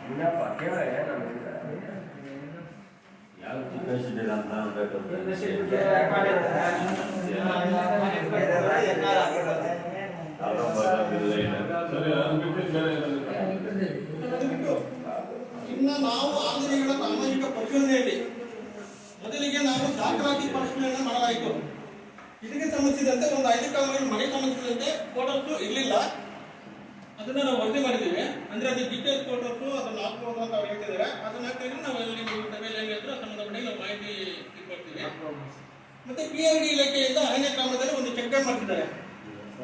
ಇನ್ನು ನಾವು ಆಂಜನೇಯಗಳ ಸಾಮಾಜಿಕ ಪರಿಶೋಧನೆಯಲ್ಲಿ ಮೊದಲಿಗೆ ನಾವು ದಾಖಲಾತಿ ಪರಿಶೀಲನೆ ಮಾಡಲಾಯಿತು. ಇದಕ್ಕೆ ಸಂಬಂಧಿಸಿದಂತೆ ಒಂದು 5 ಕಾಮಗಾರಿ ಮನೆ ಸಂಬಂಧಿಸಿದಂತೆ ಫೋಟೋಸ್ ಇರಲಿಲ್ಲ. ಅದನ್ನ ನಾವು ವರದಿ ಮಾಡಿದ್ದೀವಿ. ಅಂದ್ರೆ ಅದು ಡೀಟೇಲ್ಸ್ ಫೋಟೋಸ್ ಅದನ್ನ ಹಾಕಬಹುದು ಅಂತ ಅವ್ರು ಹೇಳ್ತಿದ್ದಾರೆ. ಅದನ್ನ ಹಾಕಿದ್ರೆ ನಾವು ಸಂಬಂಧಪಟ್ಟ ನಾವು ಮಾಹಿತಿ ಕೊಡ್ತೀವಿ. ಮತ್ತೆ PRD ಇಲಾಖೆಯಿಂದ ಅರಣ್ಯ ಗ್ರಾಮದಲ್ಲಿ ಒಂದು ಚೆಕ್ ಡ್ಯಾಮ್ ಮಾಡ್ತಿದ್ದಾರೆ.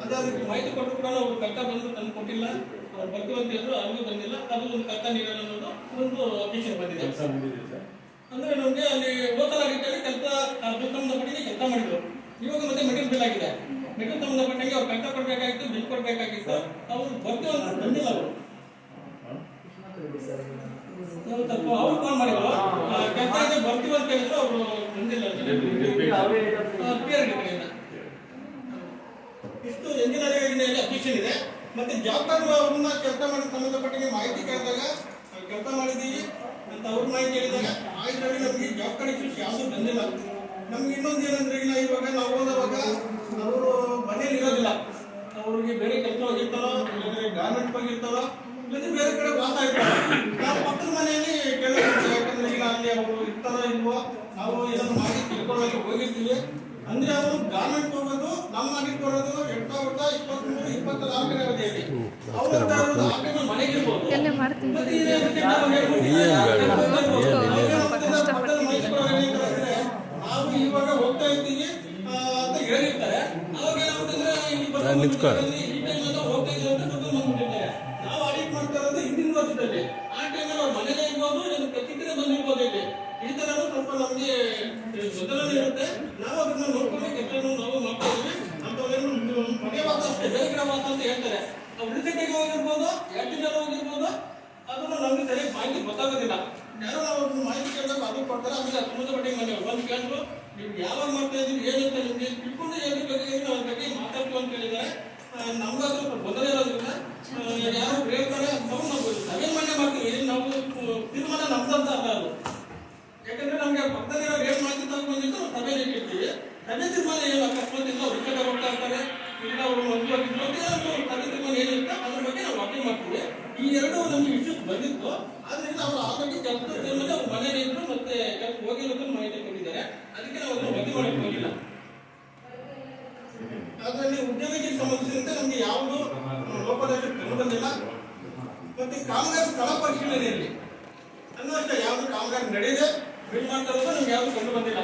ಅದಕ್ಕೆ ಮಾಹಿತಿ ಕೊಟ್ಟರು ಕೂಡ ಅವರು ಕರ್ತ ಬಂದು ತಂದು ಕೊಟ್ಟಿಲ್ಲ. ಅವ್ರು ಬರ್ತೀವಿ ಅಂತ ಹೇಳಿದ್ರು, ಅವ್ರಿಗೂ ಬಂದಿಲ್ಲ. ಅದು ಒಂದು ಕರ್ತ ನೀರಲ್ಲ ಅನ್ನೋದು ಒಂದು ಅಬ್ಜೆಕ್ಷನ್ ಬಂದಿದೆ. ಅಂದ್ರೆ ನಮಗೆ ಅಲ್ಲಿ ಹೋಟೆಲ್ ಆಗಿಟ್ಟಲ್ಲಿ ಕೆಲಸ ಸಂಬಂಧಪಟ್ಟಿಗೆ ಕೆಲಸ ಮಾಡಿದ್ರು. ಇವಾಗ ಮತ್ತೆ ಮೆಟೀರಿಯಲ್ ಬಿಲ್ ಆಗಿದೆ. ಮೆಟೀರಿಯಲ್ ಸಂಬಂಧಪಟ್ಟಂಗೆ ಅವ್ರು ಕರ್ತ ಕೊಡ್ಬೇಕಾಗಿತ್ತು, ಬಿಲ್ ಕೊಡ್ಬೇಕಾಗಿತ್ತು. ಅವ್ರು ಬರ್ತೀವಿ ಅಂತ ಬಂದಿಲ್ಲ. ಅವ್ರು ಕಾಲ್ ಮಾಡಿದ್ರು, ಕೆಲಸ ಇದೆ ಬರ್ತೀವಿ ಅಂತ ಹೇಳಿದ್ರು, ಅವರು ಬಂದಿಲ್ಲ. ಇಷ್ಟು ಎಂಜಿನಿಯರಿಂಗ್ ಅಬ್ಜೆಕ್ಷನ್ ಇದೆ. ಮತ್ತೆ ಜಾಬ್ ಕಾರ್ಡ್ ಅವ್ರನ್ನ ಕೆಲಸ ಮಾಡಿ ಸಂಬಂಧಪಟ್ಟಂಗೆ ಮಾಹಿತಿ ಕೇಳಿದಾಗ ಕೆಲಸ ಮಾಡಿದ್ದೀವಿ ಅಂತ ಅವ್ರ ಮಾಹಿತಿ ಹೇಳಿದಾಗ ಇದರಲ್ಲಿ ನಮಗೆ ಜಾಬ್ ಕಾರ್ಡ್ ಇಶ್ಯೂಸ್ ಯಾವುದು ಬಂದಿಲ್ಲ. ನಮ್ಗೆ ಇನ್ನೊಂದು ಏನಂದ್ರೆ ಇಲ್ಲ, ಇವಾಗ ನಾವು ಹೋದವಾಗ ಅವರು ಮನೇಲಿ ಇರೋದಿಲ್ಲ. ಅವ್ರಿಗೆ ಬೇರೆ ಕೆಲಸ ಹೋಗಿರ್ತಾರೋ, ಇಲ್ಲಾಂದ್ರೆ ಗಾರ್ಮೆಂಟ್ ಹೋಗಿರ್ತಾರೋ, ಇಲ್ಲಂದ್ರೆ ಬೇರೆ ಕಡೆ ವಾಸ ಇರ್ತಾರೆ. ನಾವು ಪಕ್ಕದ ಮನೆಯಲ್ಲಿ ಕೇಳಬೇಕು. ಯಾಕಂದ್ರೆ ಈಗ ಅಲ್ಲಿ ಅವರು ಇರ್ತಾರೋ ಇಲ್ವೋ, ನಾವು ಏನಾದ್ರು ಮಾಡಿ ತಿಳ್ಕೊಳ್ಳೋಕೆ ಹೋಗಿರ್ತೀವಿ. ಅಂದ್ರೆ ಅವರು ಗಾರ್ಮೆಂಟ್ ಹೋಗೋದು ನಮ್ಮ ಮನೆಗೆ ಬರೋದು 2023-24ನೇ ಅವಧಿಯಲ್ಲಿ ಮನೆಗಿರ್ಬೋದು. ನಾವು ಇವಾಗ ಹೋಗ್ತಾ ಇದ್ದೀವಿ ಅಂತ ಹೇಳಿರ್ತಾರೆ. ಅವಾಗ ಏನಾಗ್ತಂದ್ರೆ ಹೋಗ್ತಾ ಇದ್ದೀವಿ ಅಂತ ಬಂದ್ಬಿಟ್ಟಿರ್ತಾರೆ. ನಾವು ಆಡಿಟ್ ಮಾಡ್ತಾ ಇರೋದು ಹಿಂದಿನ ವರ್ಷದಲ್ಲಿ. ಆ ಟೈಮಲ್ಲಿ ಅವ್ರ ಮನೇಲೇ ಇರ್ಬೋದು, ಪ್ರತಿಕ್ರಿಯೆ ಬಂದಿರ್ಬೋದು. ಇಲ್ಲಿ ಈ ತರ ಸ್ವಲ್ಪ ನಮಗೆ ಮೊದಲನೇ ಇರುತ್ತೆ. ನಾವು ಅದನ್ನ ನೋಡ್ಕೊಂಡು ಕೆಲಸ ನಾವು ಮಾಡ್ತಾ ಇದ್ವಿ. ಅಂತವೇನು ಮನೆ ವಾಸ ಅಷ್ಟೇ, ಬೇರೆ ವಾಸ ಅಂತ ಹೇಳ್ತಾರೆ. ನಾವು ರೀಸೆಂಟಾಗಿ ಹೋಗಿರ್ಬೋದು, 2 ದಿನ ಹೋಗಿರ್ಬೋದು. ಅದನ್ನು ನಮ್ಗೆ ಸರಿಯಾಗಿ ಮಾಹಿತಿ ಗೊತ್ತಾಗೋದಿಲ್ಲ. ಯಾರೋ ನಾವು ಮಾಹಿತಿ ಕೇಳಿದಾಗ ಅದು ಕೊಡ್ತಾರೆ. ಆಮೇಲೆ ಸಂಬಂಧಪಟ್ಟ ಮನೆ ಬಂದು ಕೇಳಿದ್ರು, ನೀವು ಯಾವಾಗ ಮಾಡ್ತಾ ಇದ್ದೀವಿ ಏನಂತ ನಿಮ್ಗೆ ತಿಳ್ಕೊಂಡು ಏದ್ರ ಬಗ್ಗೆ ಅವ್ರ ಬಗ್ಗೆ ಮಾತಾಡ್ತೀವಿ ಅಂತ ಹೇಳಿದ್ದಾರೆ. ನಮ್ಗಾದ್ರೂ ಗೊಂದಲ ಇರೋದ್ರಿಂದ ಯಾರು ಹೇಳ್ತಾರೆ ನಾವು ನಾವೇನ್ ಮನೆ ಮಾಡ್ತೀವಿ. ನಾವು ತೀರ್ಮಾನ ನಮ್ದಂತ ಅಲ್ಲ ಅದು. ಯಾಕಂದ್ರೆ ನಮ್ಗೆ ಪಕ್ಕದಲ್ಲಿ ಏನ್ ಮಾಹಿತಿ ತಗೊಂಡಿದ್ದು ಸಭೆ ಇಟ್ಟಿರ್ತೀವಿ. ಸಭೆ ತೀರ್ಮಾನ ಏನು ಅಕಸ್ಮಾತ್ ಇಲ್ಲ, ಅವ್ರ ಕಡೆ ಹೋಗ್ತಾ ಇರ್ತಾರೆ, ಇಲ್ಲ ಅವರು ಸಭೆ ತೀರ್ಮಾನ ಏನಿರುತ್ತೆ ಅದ್ರ ಬಗ್ಗೆ ನಾವು ಅಪ್ಲೈ ಮಾಡ್ತೀವಿ. ಈ ಎರಡು ನಮ್ಗೆ ಇಶ್ಯೂಸ್ ಬಂದಿತ್ತು. ಆದ್ರಿಂದ ಅವರು ಆಲ್ರೆಡಿ ಕೆಲಸದ ಟೈಮಲ್ಲಿ ಅವ್ರ ಮನೇಲಿ ಇದ್ರು, ಮತ್ತೆ ಕೆಲಸ ಹೋಗಿರೋದನ್ನು ಮಾಹಿತಿ ಕೊಟ್ಟಿದ್ದಾರೆ. ಅದಕ್ಕೆ ನಾವು ಅದನ್ನು ವರದಿ ಮಾಡಕ್ಕೆ ಹೋಗಿಲ್ಲ. ಅದರಲ್ಲಿ ಉದ್ಯೋಗಕ್ಕೆ ಸಂಬಂಧಿಸಿದಂತೆ ನಮ್ಗೆ ಯಾವುದು ಲೋಪದೋಷ ಕಂಡು ಬಂದಿಲ್ಲ. ಮತ್ತೆ ಕಾಮಗಾರಿ ಸ್ಥಳ ಪರಿಶೀಲನೆಯಲ್ಲಿ ಅನ್ನೋ ಅಷ್ಟೇ ಯಾವ್ದು ಕಾಮಗಾರಿ ನಡೆದಿದೆ ಬಿಲ್ ಮಾಡ್ತಾ ಇರೋದು ನಮ್ಗೆ ಯಾವ್ದು ಕಂಡು ಬಂದಿಲ್ಲ.